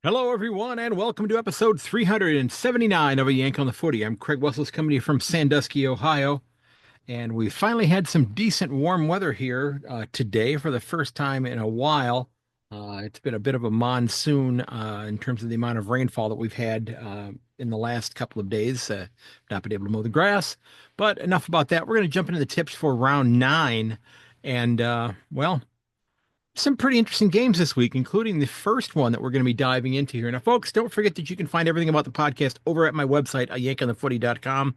Hello, everyone, and welcome to episode 379 of A Yank on the Footy. I'm Craig Wessels coming to you from Sandusky, Ohio, and we finally had some decent warm weather here today for the first time in a while. It's been a bit of a monsoon in terms of the amount of rainfall that we've had in the last couple of days. Not been able to mow the grass, but enough about that. We're going to jump into the tips for round nine, and some pretty interesting games this week, including the first one that we're going to be diving into here. Now, folks, don't forget that you can find everything about the podcast over at my website, ayankonthefooty.com.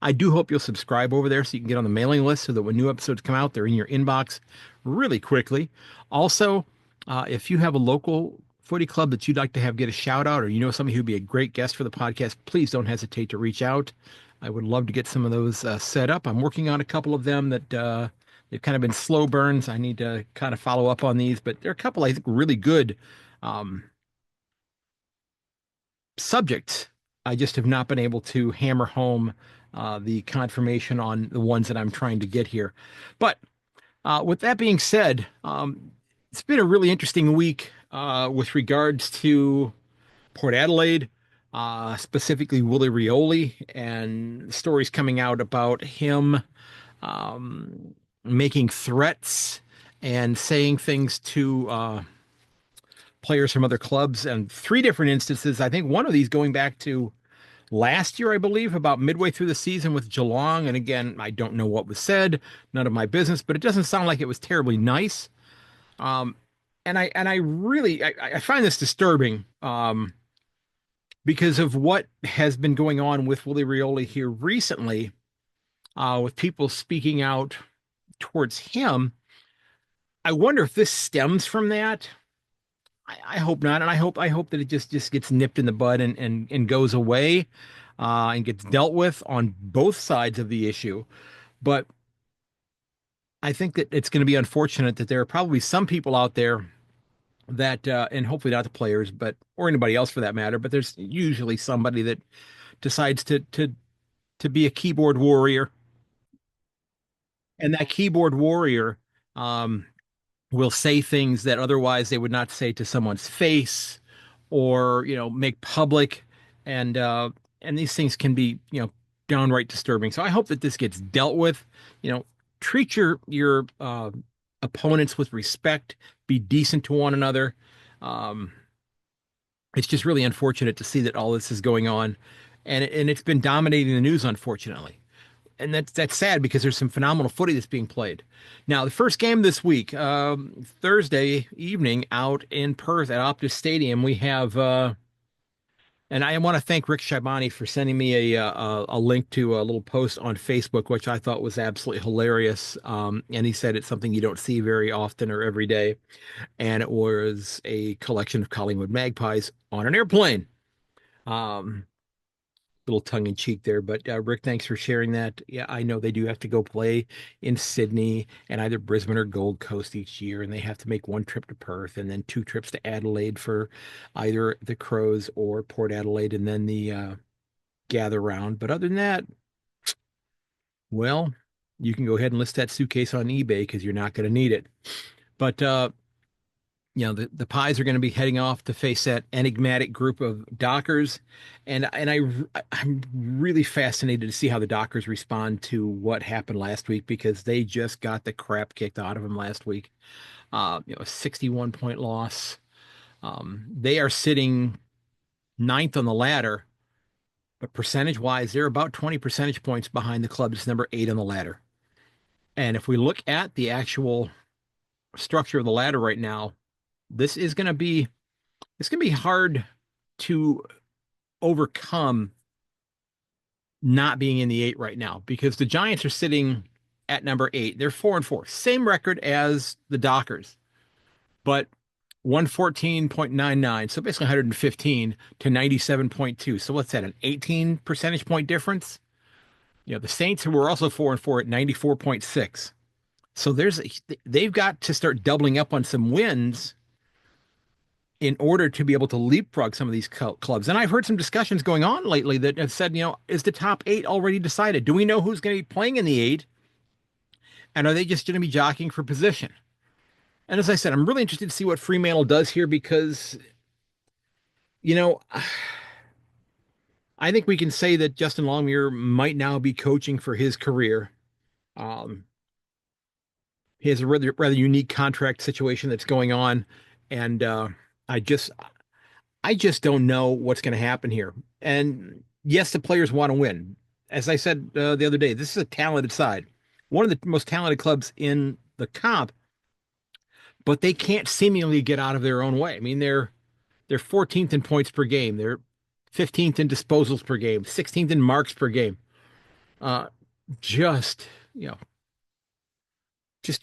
I do hope you'll subscribe over there so you can get on the mailing list so that when new episodes come out, they're in your inbox really quickly. Also, if you have a local footy club that you'd like to have get a shout out, or you know somebody who'd be a great guest for the podcast, please don't hesitate to reach out. I would love to get some of those set up. I'm working on a couple of them that they've kind of been slow burns. I need to kind of follow up on these, but there are a couple I think really good um, subjects. I just have not been able to hammer home the confirmation on the ones that I'm trying to get here. But with that being said, it's been a really interesting week with regards to Port Adelaide, specifically Willie Rioli, and stories coming out about him making threats and saying things to players from other clubs, and three different instances. I think one of these going back to last year, I believe, about midway through the season with Geelong. And again, I don't know what was said, none of my business, but it doesn't sound like it was terribly nice. Um, and I really I find this disturbing because of what has been going on with Willie Rioli here recently, with people speaking out towards him. I wonder if this stems from that. I hope not, and I hope that it just gets nipped in the bud and goes away and gets dealt with on both sides of the issue. But I think that it's going to be unfortunate that there are probably some people out there that, and hopefully not the players, but or anybody else for that matter, but there's usually somebody that decides to be a keyboard warrior, and that keyboard warrior um, will say things that otherwise they would not say to someone's face, or make public, and these things can be downright disturbing. So I hope that this gets dealt with. you know Treat your opponents with respect, be decent to one another. um it's just really unfortunate to see that all this is going on, and it's been dominating the news, unfortunately. And that's sad because there's some phenomenal footy that's being played. Now, the first game this week, Thursday evening, out in Perth at Optus Stadium, we have, and I want to thank Rick Shabani for sending me a link to a little post on Facebook, which I thought was absolutely hilarious. And he said it's something you don't see very often or every day, and it was a collection of Collingwood Magpies on an airplane. Um, Little tongue in cheek there, but Rick, thanks for sharing that. Yeah, I know they do have to go play in Sydney and either Brisbane or Gold Coast each year, and they have to make one trip to Perth and then two trips to Adelaide for either the Crows or Port Adelaide, and then the gather round. But other than that, well, you can go ahead and list that suitcase on eBay because you're not going to need it. But the Pies are going to be heading off to face that enigmatic group of Dockers, and I'm really fascinated to see how the Dockers respond to what happened last week, because they just got the crap kicked out of them last week. A 61 point loss. They are sitting ninth on the ladder, but percentage wise, they're about 20 percentage points behind the club that's number 8 on the ladder. And if we look at the actual structure of the ladder right now, this is going to be it's going to be hard to overcome not being in the 8 right now, because the Giants are sitting at number 8. They're 4-4, same record as the Dockers, but 114.99, so basically 115 to 97.2. So what's that, an 18 percentage point difference? The Saints, who were also 4-4, at 94.6. So they've got to start doubling up on some wins in order to be able to leapfrog some of these clubs. And I've heard some discussions going on lately that have said, is the top 8 already decided? Do we know who's going to be playing in the 8? And are they just going to be jockeying for position? And as I said, I'm really interested to see what Fremantle does here, because you know, I think we can say that Justin Longmuir might now be coaching for his career. Um, he has a rather unique contract situation that's going on, and I just I just don't know what's going to happen here. And yes, the players want to win. As I said the other day, this is a talented side, one of the most talented clubs in the comp, but they can't seemingly get out of their own way. I mean, they're 14th in points per game. They're 15th in disposals per game, 16th in marks per game. Uh, just, you know, just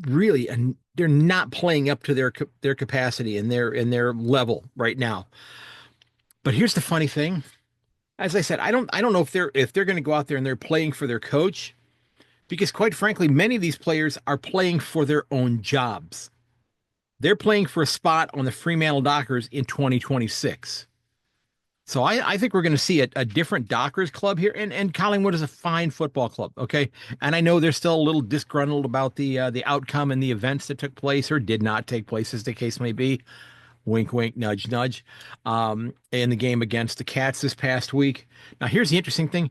really, and they're not playing up to their capacity and their level right now. But here's the funny thing. As I said, I don't know if they're going to go out there and they're playing for their coach, because quite frankly, many of these players are playing for their own jobs. They're playing for a spot on the Fremantle Dockers in 2026. So I think we're going to see a different Dockers club here, and Collingwood is a fine football club, okay. And I know they're still a little disgruntled about the outcome and the events that took place or did not take place, as the case may be. Wink, wink, nudge, nudge. In the game against the Cats this past week. Now, here's the interesting thing.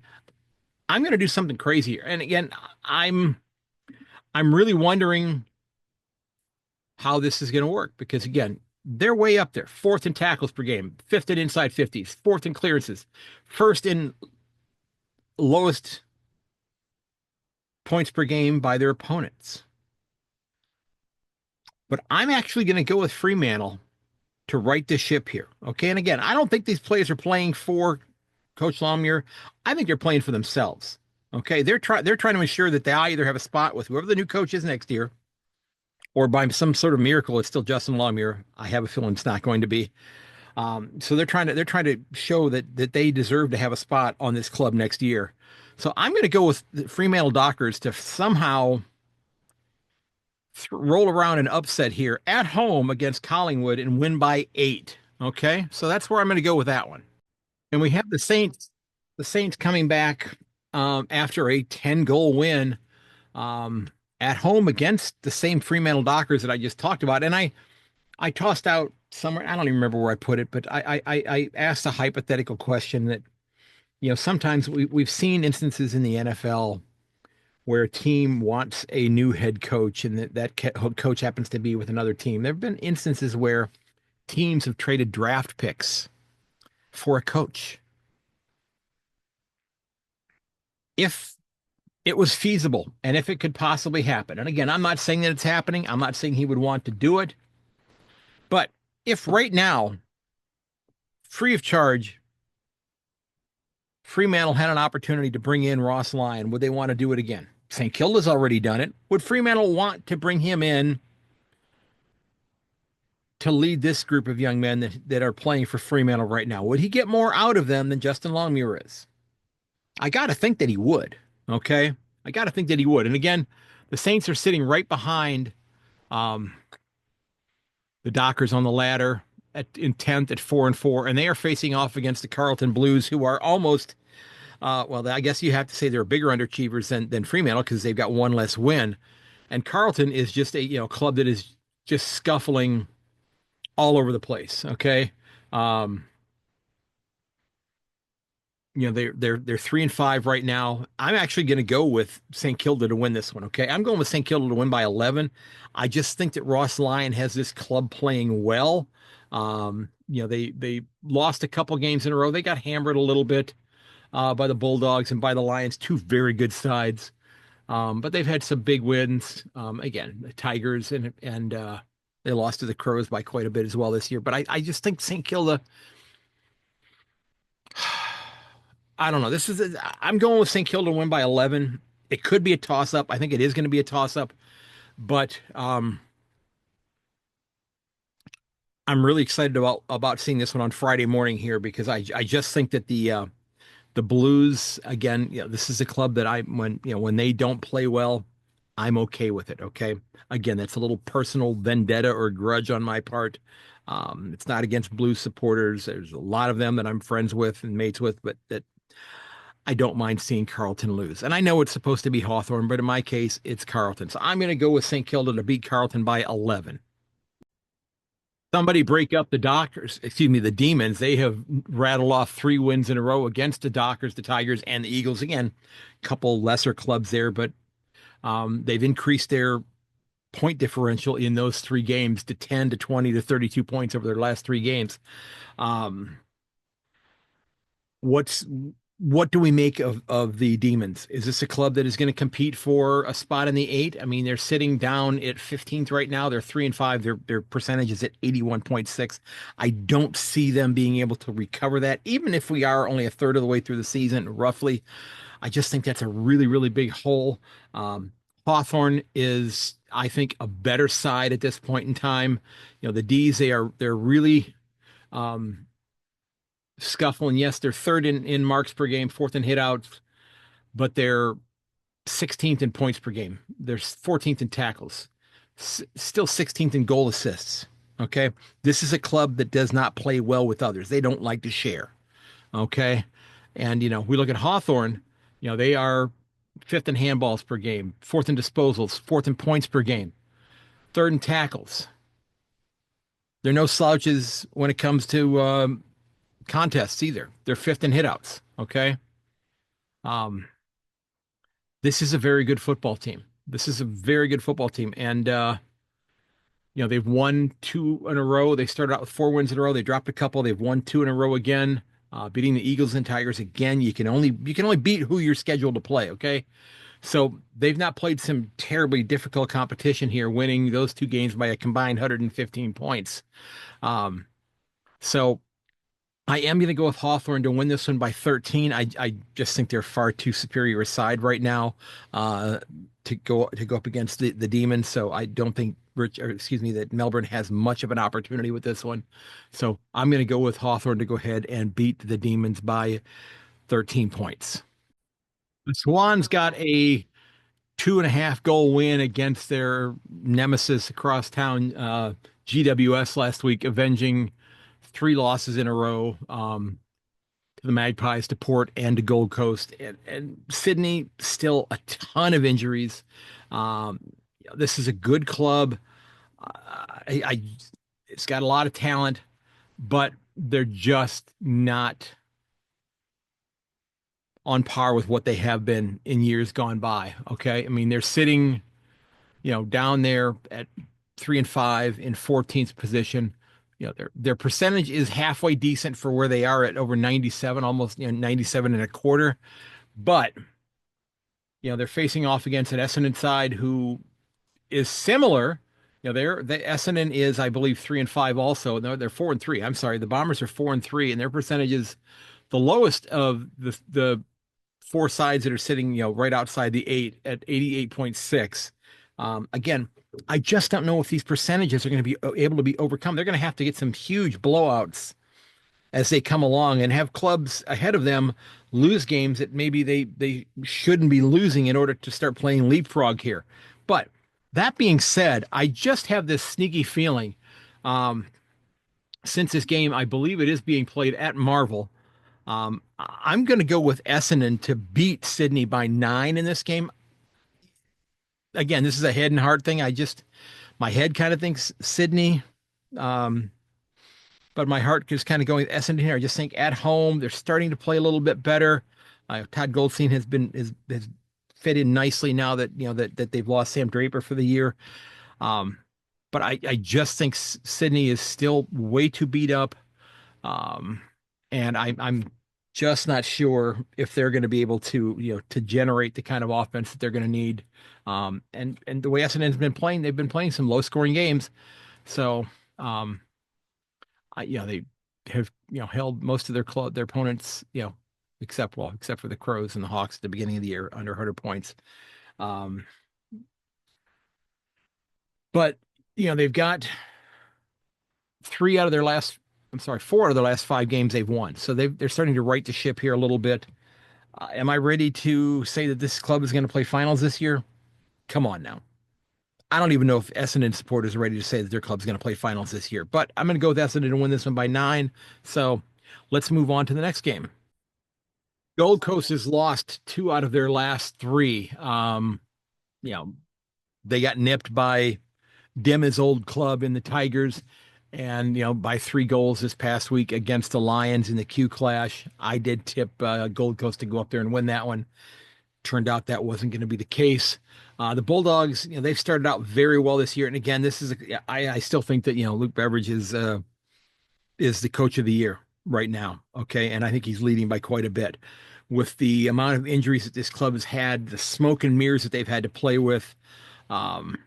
I'm going to do something crazy here, and again, I'm really wondering how this is going to work, because again, they're way up there. Fourth in tackles per game, fifth in inside 50s, fourth in clearances, first in lowest points per game by their opponents. But I'm actually going to go with Fremantle to right the ship here. Okay. And again, I don't think these players are playing for Coach Longmuir. I think they're playing for themselves. Okay. They're trying to ensure that they either have a spot with whoever the new coach is next year, or by some sort of miracle, it's still Justin Longmuir. I have a feeling it's not going to be. So they're trying to show that they deserve to have a spot on this club next year. So I'm going to go with the Fremantle Dockers to somehow roll around an upset here at home against Collingwood and win by 8. Okay, so that's where I'm going to go with that one. And we have the Saints coming back after a 10-goal win at home against the same Fremantle Dockers that I just talked about. And I tossed out somewhere, I don't even remember where I put it, but I asked a hypothetical question that, sometimes we've seen instances in the NFL where a team wants a new head coach and that coach happens to be with another team. There have been instances where teams have traded draft picks for a coach. If it was feasible and if it could possibly happen, and again, I'm not saying that it's happening, I'm not saying he would want to do it, but if right now, free of charge, Fremantle had an opportunity to bring in Ross Lyon, would they want to do it again? St. Kilda's already done it. Would Fremantle want to bring him in to lead this group of young men that are playing for Fremantle right now? Would he get more out of them than Justin Longmuir is? I got to think that he would. Okay. I got to think that he would. And again, the Saints are sitting right behind the Dockers on the ladder in 10th at 4-4, and they are facing off against the Carlton Blues, who are almost, well, I guess you have to say they're bigger underachievers than Fremantle because they've got one less win. And Carlton is just a club that is just scuffling all over the place. Okay. They're 3-5 right now. I'm actually going to go with St. Kilda to win this one. Okay, I'm going with St. Kilda to win by 11. I just think that Ross Lyon has this club playing well. They lost a couple games in a row. They got hammered a little bit by the Bulldogs and by the Lions, two very good sides. But they've had some big wins. Again, the Tigers and they lost to the Crows by quite a bit as well this year. But I just think St. Kilda. I don't know. I'm going with St. Kilda to win by 11. It could be a toss up. I think it is going to be a toss up, but I'm really excited about seeing this one on Friday morning here, because I just think that the Blues, again, this is a club that when they don't play well, I'm okay with it. Okay. Again, that's a little personal vendetta or grudge on my part. It's not against Blues supporters. There's a lot of them that I'm friends with and mates with, but that I don't mind seeing Carlton lose. And I know it's supposed to be Hawthorn, but in my case, it's Carlton. So I'm going to go with St. Kilda to beat Carlton by 11. Somebody break up the Dockers, excuse me, the Demons. They have rattled off 3 wins in a row against the Dockers, the Tigers, and the Eagles. Again, a couple lesser clubs there, but they've increased their point differential in those 3 games to 10 to 20 to 32 points over their last 3 games. Um, what's what do we make of the Demons? Is this a club that is going to compete for a spot in the eight? I mean, they're sitting down at 15th right now. They're 3-5. Their percentage is at 81.6. I don't see them being able to recover that, even if we are only a third of the way through the season, roughly. I just think that's a really, really big hole. Hawthorne is, I think, a better side at this point in time. The D's, they're really um, scuffling. Yes, they're third in marks per game, fourth in hitouts, but they're 16th in points per game. They're 14th in tackles, still 16th in goal assists. Okay. This is a club that does not play well with others. They don't like to share. Okay. And, we look at Hawthorne, they are fifth in handballs per game, fourth in disposals, fourth in points per game, third in tackles. They're no slouches when it comes to contests either. They're fifth in hitouts. Okay. Um, this is a very good football team. This is a very good football team. And, they've won 2 in a row. They started out with 4 wins in a row. They dropped a couple. They've won 2 in a row again, beating the Eagles and Tigers again. You can only beat who you're scheduled to play. Okay. So they've not played some terribly difficult competition here, winning those 2 games by a combined 115 points. Um, so I am going to go with Hawthorne to win this one by 13. I just think they're far too superior a side right now uh, to go up against the Demons. So I don't think that Melbourne has much of an opportunity with this one. So I'm going to go with Hawthorne to go ahead and beat the Demons by 13 points. The Swans got a 2.5 goal win against their nemesis across town, GWS last week, avenging 3 losses in a row to the Magpies, to Port, and to Gold Coast. And Sydney, still a ton of injuries. Um, this is a good club. It's got a lot of talent, but they're just not on par with what they have been in years gone by. Okay. I mean, they're sitting, down there at 3-5 in 14th position. Their percentage is halfway decent for where they are at over 97, almost 97 and a quarter. But they're facing off against an Essendon side who is similar. The Essendon is, I believe, 3-5 also. No, they're 4-3. I'm sorry, the Bombers are 4-3, and their percentage is the lowest of the 4 sides that are sitting, right outside the eight at 88.6. Again, I just don't know if these percentages are going to be able to be overcome. They're going to have to get some huge blowouts as they come along and have clubs ahead of them lose games that maybe they shouldn't be losing in order to start playing leapfrog here. But that being said, I just have this sneaky feeling um, since this game, I believe it is being played at Marvel. I'm going to go with Essendon to beat Sydney by 9 in this game. Again, this is a head and heart thing. My head kind of thinks Sydney, um, but my heart is kind of going with Essendon here. I just think at home they're starting to play a little bit better. Todd Goldstein has fit in nicely now that that they've lost Sam Draper for the year. Um, but I just think Sydney is still way too beat up. Um, and I'm just not sure if they're going to be able to generate the kind of offense that they're going to need. And the way Essendon's been playing, they've been playing some low scoring games. So, um, they have, held most of their opponents, except for the Crows and the Hawks at the beginning of the year under 100 points. Um, but, they've got 4 out of their last 5 games they've won. So they're starting to right the ship here a little bit. Am I ready to say that this club is going to play finals this year? Come on now. I don't even know if Essendon supporters are ready to say that their club's going to play finals this year, but I'm going to go with Essendon to win this one by 9. So let's move on to the next game. Gold Coast has lost 2 out of their last 3. You know, they got nipped by Dimma's old club in the Tigers, And, by 3 goals this past week against the Lions in the Q Clash. I did tip Gold Coast to go up there and win that one. Turned out that wasn't going to be the case. The Bulldogs, they've started out very well this year. And again, I still think that, Luke Beveridge is the coach of the year right now. Okay. And I think he's leading by quite a bit. With the amount of injuries that this club has had, the smoke and mirrors that they've had to play with, um,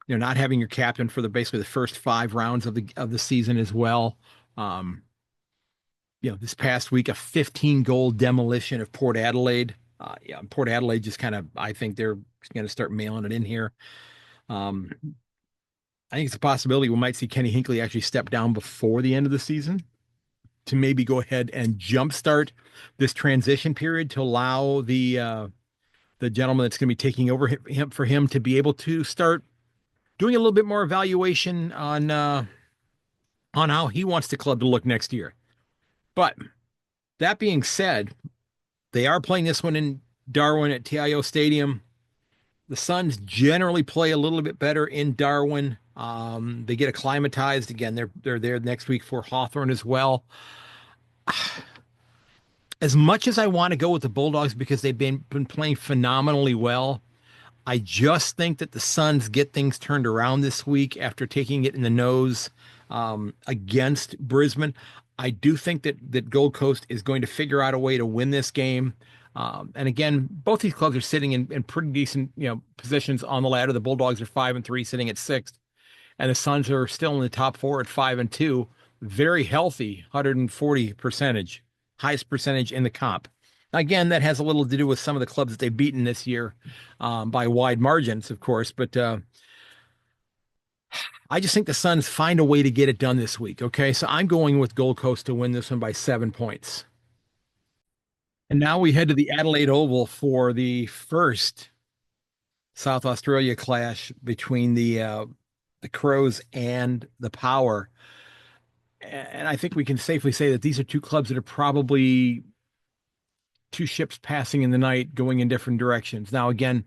not having your captain for basically the first 5 rounds of the season as well. Um, this past week, a 15-goal demolition of Port Adelaide. Port Adelaide just kind of, I think they're going to start mailing it in here. Um, I think it's a possibility we might see Kenny Hinkley actually step down before the end of the season to maybe go ahead and jumpstart this transition period to allow the gentleman that's going to be taking over for him to be able to start doing a little bit more evaluation on how he wants the club to look next year. But that being said, they are playing this one in Darwin at TIO Stadium. The Suns generally play a little bit better in Darwin. They get acclimatized again. They're there next week for Hawthorn as well. As much as I want to go with the Bulldogs because they've been playing phenomenally well, I just think that the Suns get things turned around this week after taking it in the nose against Brisbane. I do think that Gold Coast is going to figure out a way to win this game. And again, both these clubs are sitting in pretty decent, positions on the ladder. The Bulldogs are 5-3, sitting at sixth, and the Suns are still in the top 4 at 5-2. Very healthy, 140 percentage, highest percentage in the comp. Again, that has a little to do with some of the clubs that they've beaten this year by wide margins, of course. But I just think the Suns find a way to get it done this week. Okay, so I'm going with Gold Coast to win this one by 7 points. And now we head to the Adelaide Oval for the first South Australia clash between the Crows and the Power. And I think we can safely say that these are two clubs that are probably two ships passing in the night going in different directions. Now, again,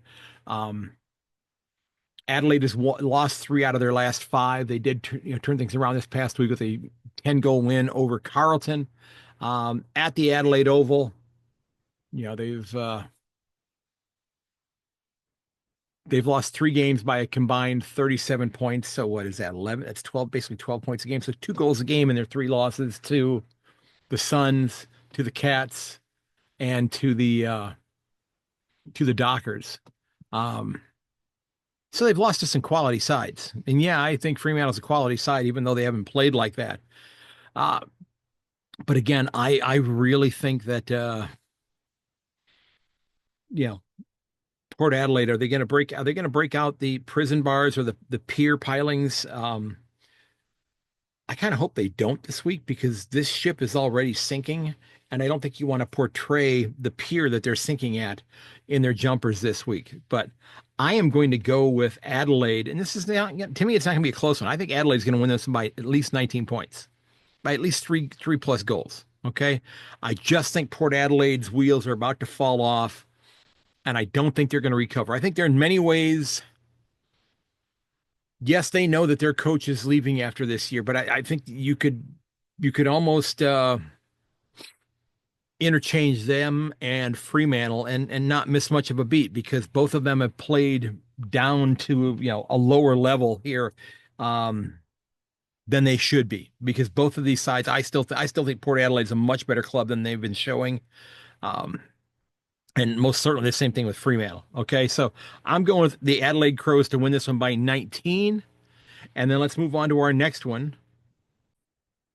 Adelaide has lost 3 out of their last 5. They did turn things around this past week with a 10-goal win over Carlton at the Adelaide Oval. They've lost 3 games by a combined 37 points. So what is that? 11? That's 12, basically 12 points a game. So 2 goals a game in their 3 losses to the Suns, to the Cats, and to the Dockers. So they've lost to some quality sides. And yeah, I think Fremantle's a quality side, even though they haven't played like that. But again, I really think that Port Adelaide, are they going to break out the prison bars or the pier pilings? I kind of hope they don't this week because this ship is already sinking, and I don't think you want to portray the pier that they're sinking at in their jumpers this week. But I am going to go with Adelaide, and this is not, to me, it's not going to be a close one. I think Adelaide's going to win this by at least 19 points, by at least three plus goals. Okay, I just think Port Adelaide's wheels are about to fall off, and I don't think they're going to recover. I think they're in many ways. Yes, they know that their coach is leaving after this year, but I think you could almost interchange them and Fremantle and not miss much of a beat because both of them have played down to a lower level here than they should be because both of these sides I still think Port Adelaide's a much better club than they've been showing. And most certainly the same thing with Fremantle. Okay, so I'm going with the Adelaide Crows to win this one by 19. And then let's move on to our next one.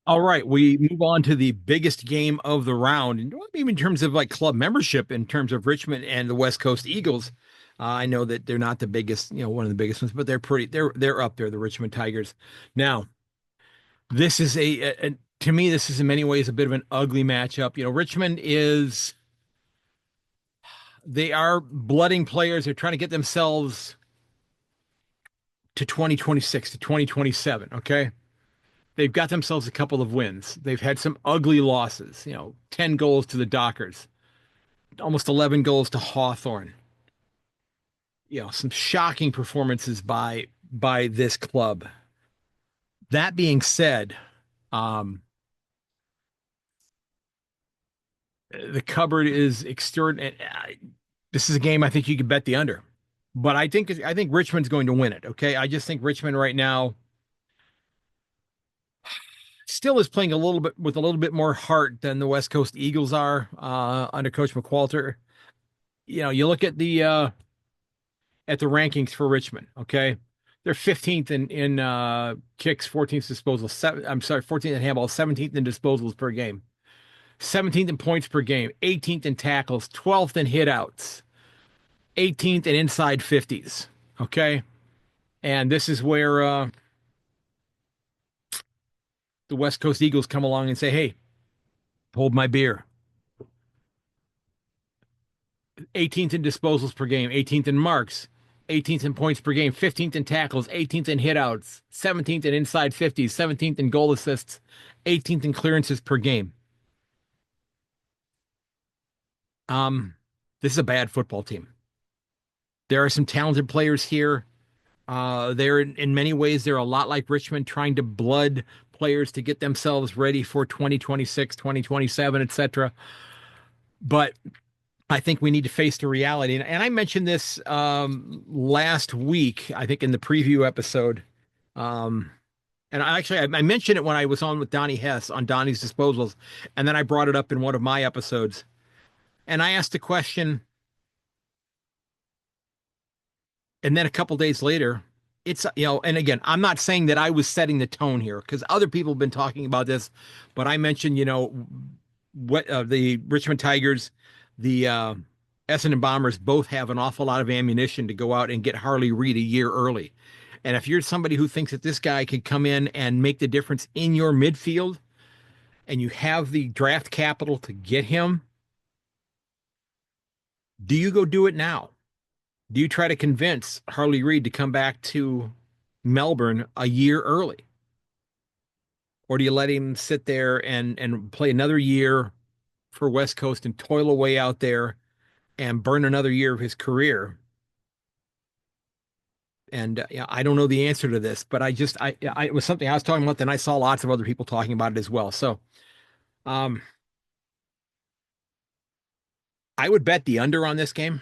All right, we move on to the biggest game of the round, and even in terms of like club membership, in terms of Richmond and the West Coast Eagles. I know that they're not the biggest, one of the biggest ones, but they're up there, the Richmond Tigers. Now, this is to me, this is in many ways a bit of an ugly matchup. Richmond they are blooding players. They're trying to get themselves to 2026, to 2027. Okay. They've got themselves a couple of wins. They've had some ugly losses, 10 goals to the Dockers, almost 11 goals to Hawthorn. Some shocking performances by this club. That being said, um, the cupboard is extraordinary. This is a game I think you could bet the under, but I think Richmond's going to win it. Okay, I just think Richmond right now still is playing a little bit with a little bit more heart than the West Coast Eagles are under Coach McQualter. You look at the rankings for Richmond. Okay, they're 15th in kicks, 14th disposals. I'm sorry, 14th in handball, 17th in disposals per game, 17th in points per game, 18th in tackles, 12th in hitouts, 18th in inside 50s. Okay, and this is where the West Coast Eagles come along and say, "Hey, hold my beer." 18th in disposals per game, 18th in marks, 18th in points per game, 15th in tackles, 18th in hitouts, 17th in inside 50s, 17th in goal assists, 18th in clearances per game. Um, this is a bad football team. There are some talented players here. They're in many ways they're a lot like Richmond, trying to blood players to get themselves ready for 2026, 2027, etc. But I think we need to face the reality. And I mentioned this last week, I think in the preview episode. Um, and I mentioned it when I was on with Donnie Hess on Donnie's Disposals. And then I brought it up in one of my episodes. And I asked the question, and then a couple days later, and again, I'm not saying that I was setting the tone here because other people have been talking about this, but I mentioned, what the Richmond Tigers, the Essendon Bombers both have an awful lot of ammunition to go out and get Harley Reid a year early. And if you're somebody who thinks that this guy could come in and make the difference in your midfield and you have the draft capital to get him, do you go do it now? Do you try to convince Harley Reid to come back to Melbourne a year early? Or do you let him sit there and play another year for West Coast and toil away out there and burn another year of his career? And I don't know the answer to this, but it was something I was talking about. Then I saw lots of other people talking about it as well. So, um, I would bet the under on this game.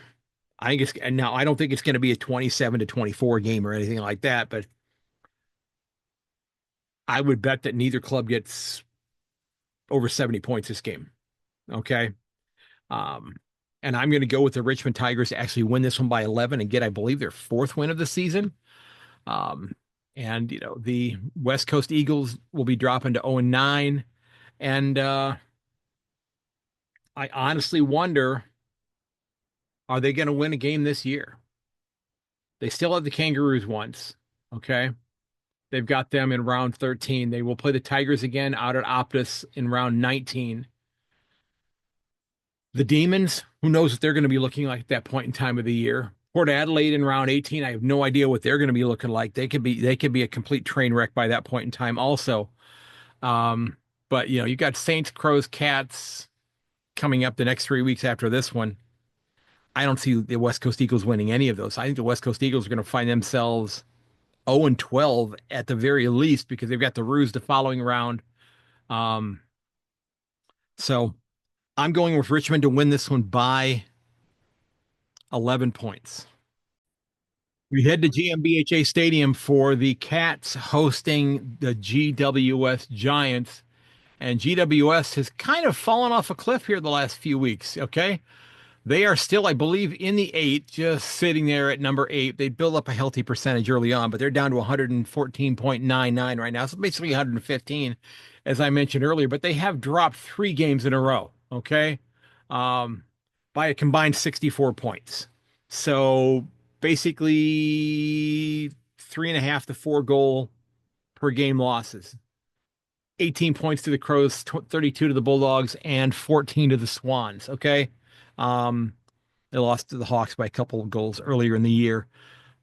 I don't think it's going to be a 27-24 game or anything like that, but I would bet that neither club gets over 70 points this game. Okay. Um, and I'm going to go with the Richmond Tigers to actually win this one by 11 and get, I believe, their fourth win of the season. Um, and the West Coast Eagles will be dropping to 0-9. And I honestly wonder, are they going to win a game this year? They still have the Kangaroos once. Okay. They've got them in round 13. They will play the Tigers again out at Optus in round 19. The Demons, who knows what they're going to be looking like at that point in time of the year. Port Adelaide in round 18, I have no idea what they're going to be looking like. They could be a complete train wreck by that point in time also. Um, but you got Saints, Crows, Cats coming up the next 3 weeks after this one. I don't see the West Coast Eagles winning any of those. I think the West Coast Eagles are going to find themselves 0-12 at the very least because they've got the Roos the following round. Um, so I'm going with Richmond to win this one by 11 points. We head to GMBHA Stadium for the Cats hosting the GWS Giants. And GWS has kind of fallen off a cliff here the last few weeks. Okay. They are still, I believe, in the eight, just sitting there at number 8. They built up a healthy percentage early on, but they're down to 114.99 right now. So basically 115, as I mentioned earlier, but they have dropped 3 games in a row. Okay. Um, by a combined 64 points. So basically 3.5 to 4 goal per game losses. 18 points to the Crows, 32 to the Bulldogs, and 14 to the Swans. Okay. Um, they lost to the Hawks by a couple of goals earlier in the year,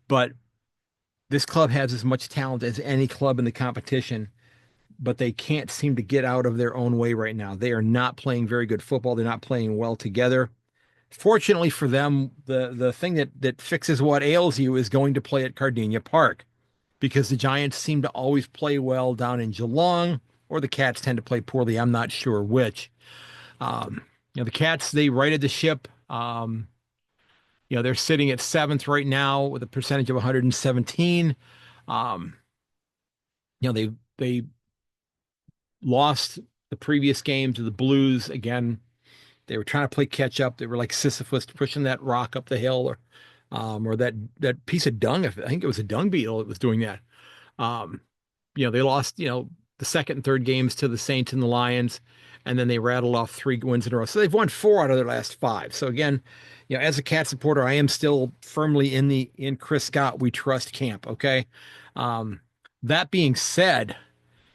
but this club has as much talent as any club in the competition, but they can't seem to get out of their own way right now. They are not playing very good football. They're not playing well together. Fortunately for them, the thing that fixes what ails you is going to play at Gardenia Park. because the Giants seem to always play well down in Geelong, or the Cats tend to play poorly. I'm not sure which. Um, the Cats, they righted the ship. They're sitting at seventh right now with a percentage of 117. Um, they lost the previous game to the Blues. Again, they were trying to play catch up. They were like Sisyphus pushing that rock up the hill, or that piece of dung. I think it was a dung beetle that was doing that. Um, they lost, the second and third games to the Saints and the Lions, and then they rattled off 3 wins in a row. So they've won 4 out of their last 5. So again, as a Cat supporter, I am still firmly in Chris Scott we trust camp. Okay. Um, that being said,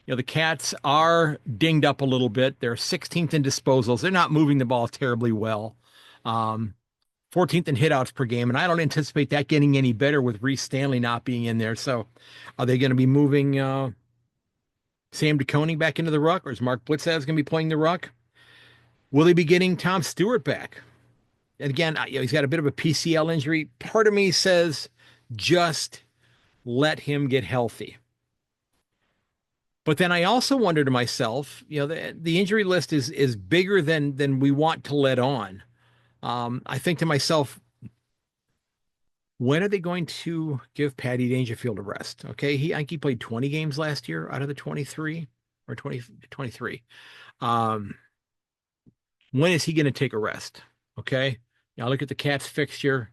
the Cats are dinged up a little bit. They're 16th in disposals. They're not moving the ball terribly well. 14th in hitouts per game, and I don't anticipate that getting any better with Reece Stanley not being in there. So, are they going to be moving Sam DeConing back into the ruck, or is Mark Blitzaz going to be playing the ruck? Will they be getting Tom Stewart back? And again, he's got a bit of a PCL injury. Part of me says just let him get healthy. But then I also wonder to myself, the injury list is bigger than we want to let on. I think to myself, when are they going to give Patty Dangerfield a rest? Okay, I think he played 20 games last year out of the 23 or 23. When is he going to take a rest? Okay, now look at the Cats fixture.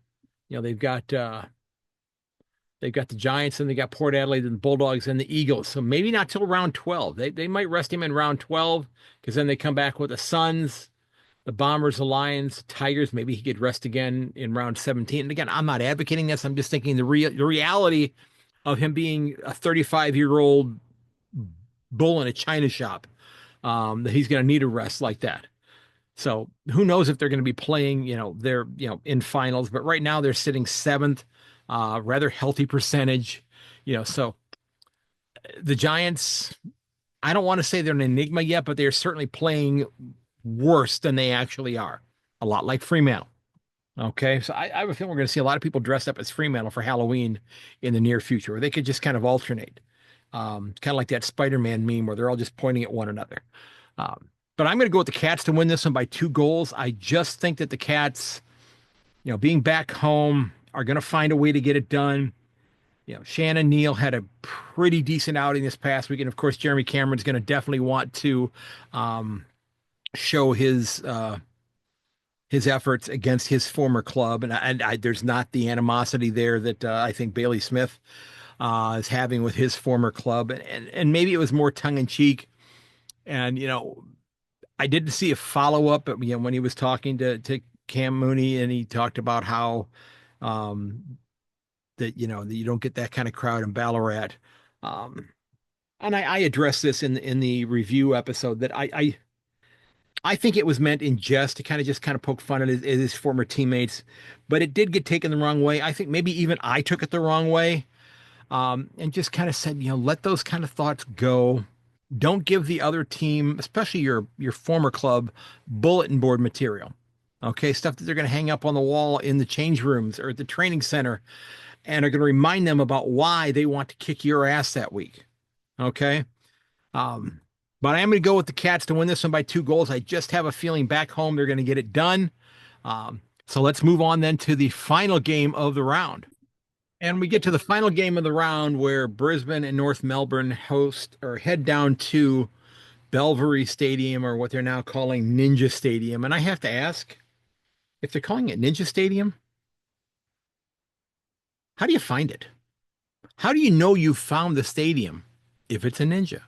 They've got the Giants and they got Port Adelaide and the Bulldogs and the Eagles. So maybe not till round 12. They might rest him in round 12 because then they come back with the Suns, the Bombers, the Lions, Tigers. Maybe he could rest again in round 17. And again, I'm not advocating this. I'm just thinking the reality of him being a 35-year-old bull in a china shop, that he's going to need a rest like that. So who knows if they're going to be playing, they're, in finals, but right now they're sitting 7th, rather healthy percentage, so the Giants, I don't want to say they're an enigma yet, but they're certainly playing worse than they actually are. A lot like Fremantle. Okay. So I have a feeling we're going to see a lot of people dressed up as Fremantle for Halloween in the near future, or they could just kind of alternate. Kind of like that Spider-Man meme where they're all just pointing at one another. But I'm going to go with the Cats to win this one by 2 goals. I just think that the Cats, being back home, are going to find a way to get it done. Shannon Neal had a pretty decent outing this past week. And of course, Jeremy Cameron's going to definitely want to show his efforts against his former club. And there's not the animosity there that I think Bailey Smith is having with his former club. And maybe it was more tongue in cheek. And, I did see a follow-up, when he was talking to Cam Mooney, and he talked about how that you don't get that kind of crowd in Ballarat. And I addressed this in the review episode that I think it was meant in jest to kind of poke fun at his former teammates, but it did get taken the wrong way. I think maybe even I took it the wrong way, and just kind of said, let those kind of thoughts go. Don't give the other team, especially your former club, bulletin board material. Okay, stuff that they're going to hang up on the wall in the change rooms or at the training center, and are going to remind them about why they want to kick your ass that week. Okay. But I am going to go with the Cats to win this one by 2 goals. I just have a feeling back home they're going to get it done. So let's move on then to the final game of the round. And we get to the final game of the round where Brisbane and North Melbourne host or head down to Belvery Stadium, or what they're now calling Ninja Stadium. And I have to ask, if they're calling it Ninja Stadium, how do you find it? How do you know you found the stadium if it's a ninja?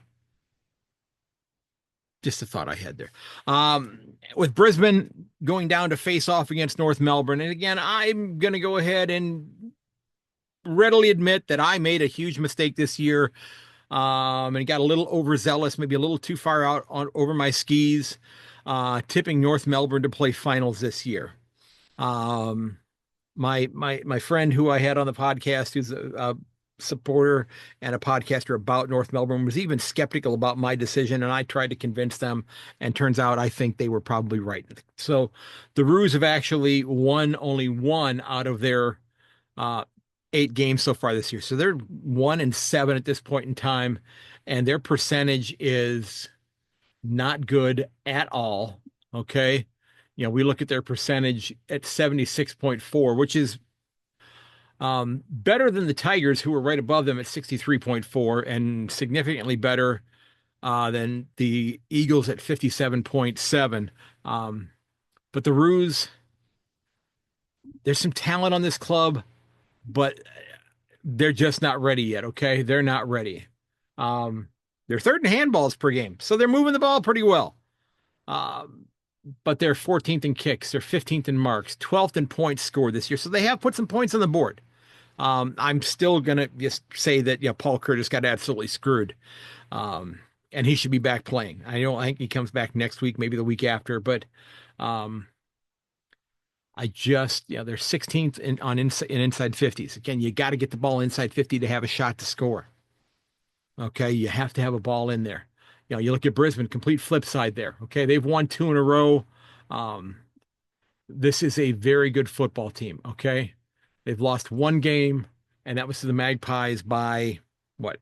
Just a thought I had there. With Brisbane going down to face off against North Melbourne. And again, I'm going to go ahead and readily admit that I made a huge mistake this year, and got a little overzealous, maybe a little too far out over my skis, tipping North Melbourne to play finals this year. My friend who I had on the podcast, who's a supporter and a podcaster about North Melbourne, was even skeptical about my decision, and I tried to convince them, and turns out I think they were probably right. So the Roos have actually won only 1 out of their 8 games so far this year. So they're 1-7 at this point in time, and their percentage is not good at all. Okay. We look at their percentage at 76.4, which is better than the Tigers, who were right above them at 63.4, and significantly better than the Eagles at 57.7. But the Roos, there's some talent on this club, but they're just not ready yet. Okay. They're not ready. Um, they're third in handballs per game, so they're moving the ball pretty well. Um, but they're 14th in kicks, they're 15th in marks, 12th in points scored this year. So they have put some points on the board. I'm still gonna just say that Paul Curtis got absolutely screwed. Um, and he should be back playing. I think he comes back next week, maybe the week after, but um, they're 16th in inside 50s. Again, you got to get the ball inside 50 to have a shot to score. Okay, you have to have a ball in there. You look at Brisbane, complete flip side there. Okay, they've won 2 in a row. Um, this is a very good football team. Okay, they've lost 1 game, and that was to the Magpies by what,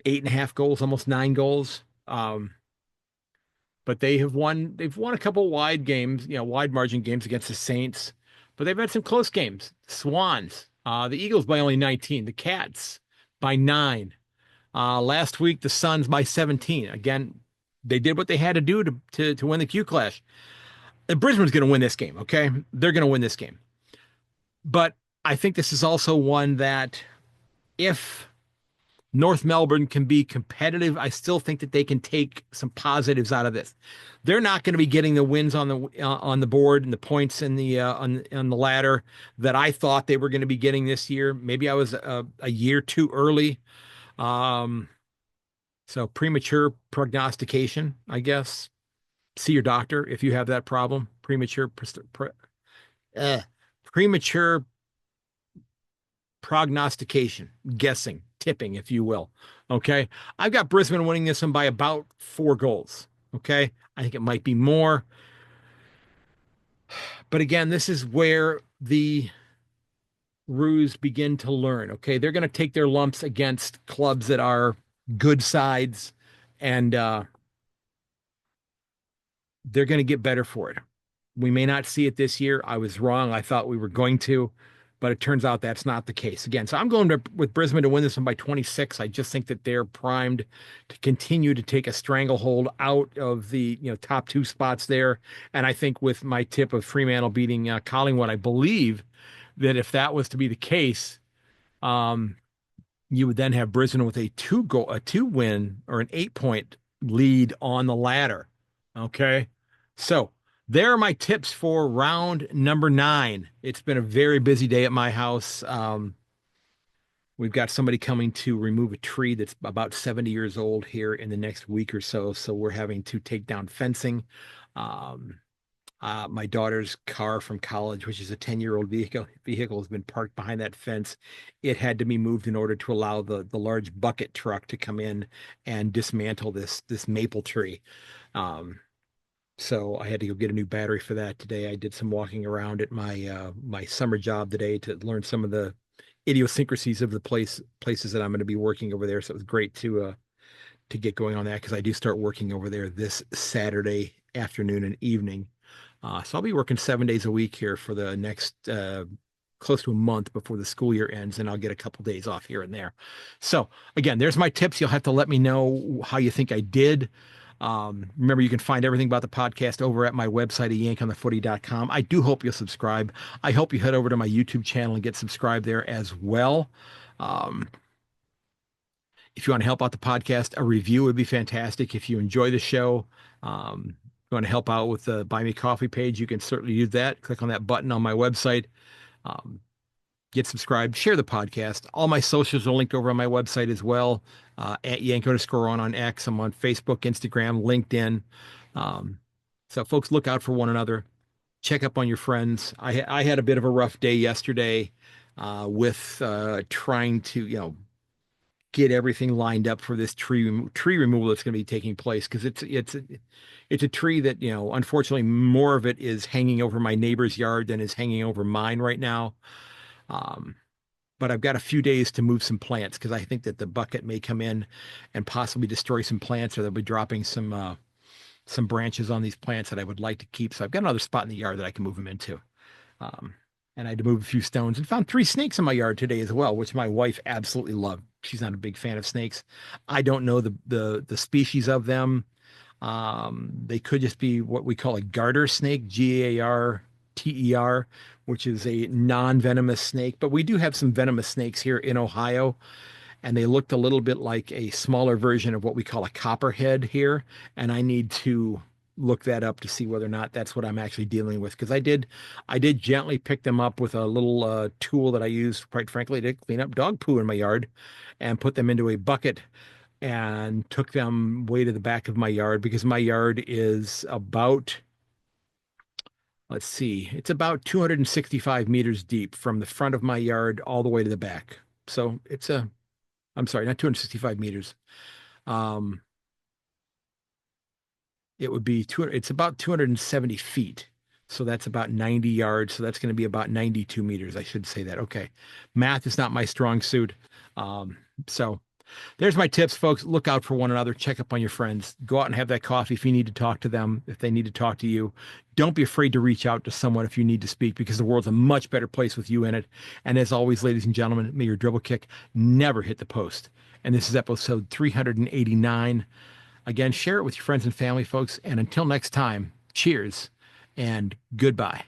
8.5 goals, almost 9 goals. But they have won. They've won a couple wide games, wide margin games against the Saints, but they've had some close games. Swans, the Eagles by only 19, the Cats by 9. Last week, the Suns by 17. Again, they did what they had to do to win the Q Clash. Brisbane's going to win this game, okay? They're going to win this game. But I think this is also one that if North Melbourne can be competitive, I still think that they can take some positives out of this. They're not going to be getting the wins on the board and the points in the on the ladder that I thought they were going to be getting this year. Maybe I was a year too early. So premature prognostication, I guess. See your doctor if you have that problem. Premature prognostication, guessing, tipping, if you will. Okay. I've got Brisbane winning this one by about 4 goals. Okay. I think it might be more. But again, this is where the Roos begin to learn. Okay. They're going to take their lumps against clubs that are good sides, and they're going to get better for it. We may not see it this year. I was wrong. I thought we were going to, but it turns out that's not the case again. So I'm going with Brisbane to win this one by 26. I just think that they're primed to continue to take a stranglehold out of the top 2 spots there. And I think with my tip of Fremantle beating Collingwood, I believe that if that was to be the case, you would then have Brisbane with a 2-win or an 8-point lead on the ladder. Okay, so there are my tips for round number 9. It's been a very busy day at my house. We've got somebody coming to remove a tree that's about 70 years old here in the next week or so. So we're having to take down fencing. My daughter's car from college, which is a 10-year-old vehicle, has been parked behind that fence. It had to be moved in order to allow the large bucket truck to come in and dismantle this maple tree. So I had to go get a new battery for that today. I did some walking around at my summer job today to learn some of the idiosyncrasies of the places that I'm going to be working over there. So it was great to get going on that, because I do start working over there this Saturday afternoon and evening. So I'll be working 7 days a week here for the next close to a month before the school year ends, and I'll get a couple days off here and there. So again, there's my tips. You'll have to let me know how you think I did. Remember, you can find everything about the podcast over at my website at ayankonthefooty.com. I do hope you'll subscribe. I hope you head over to my YouTube channel and get subscribed there as well. If you want to help out the podcast, a review would be fantastic. If you enjoy the show, you want to help out with the Buy Me Coffee page, you can certainly do that. Click on that button on my website. Get subscribed, share the podcast. All my socials are linked over on my website as well. At Yank_on on X. I'm on Facebook, Instagram, LinkedIn. So folks, look out for one another. Check up on your friends. I had a bit of a rough day yesterday with trying to, get everything lined up for this tree removal that's going to be taking place, because it's a tree that, unfortunately more of it is hanging over my neighbor's yard than is hanging over mine right now. but I've got a few days to move some plants because I think that the bucket may come in and possibly destroy some plants, or they'll be dropping some branches on these plants that I would like to keep. So I've got another spot in the yard that I can move them into. Um, and I had to move a few stones and found 3 snakes in my yard today as well, which my wife absolutely loved. She's not a big fan of snakes. I don't know the species of them. They could just be what we call a garter snake, Garter, which is a non-venomous snake. But we do have some venomous snakes here in Ohio, and they looked a little bit like a smaller version of what we call a copperhead here. And I need to look that up to see whether or not that's what I'm actually dealing with. Because I did gently pick them up with a little tool that I use, quite frankly, to clean up dog poo in my yard, and put them into a bucket and took them way to the back of my yard because my yard is about, let's see, it's about 265 meters deep from the front of my yard all the way to the back. So I'm sorry, not 265 meters. Um, it would be it's about 270 feet. So that's about 90 yards. So that's going to be about 92 meters. I should say that. Okay. Math is not my strong suit. So there's my tips, folks. Look out for one another. Check up on your friends. Go out and have that coffee if you need to talk to them, if they need to talk to you. Don't be afraid to reach out to someone if you need to speak, because the world's a much better place with you in it. And as always, ladies and gentlemen, may your dribble kick never hit the post. And this is episode 389. Again, share it with your friends and family, folks. And until next time, cheers and goodbye.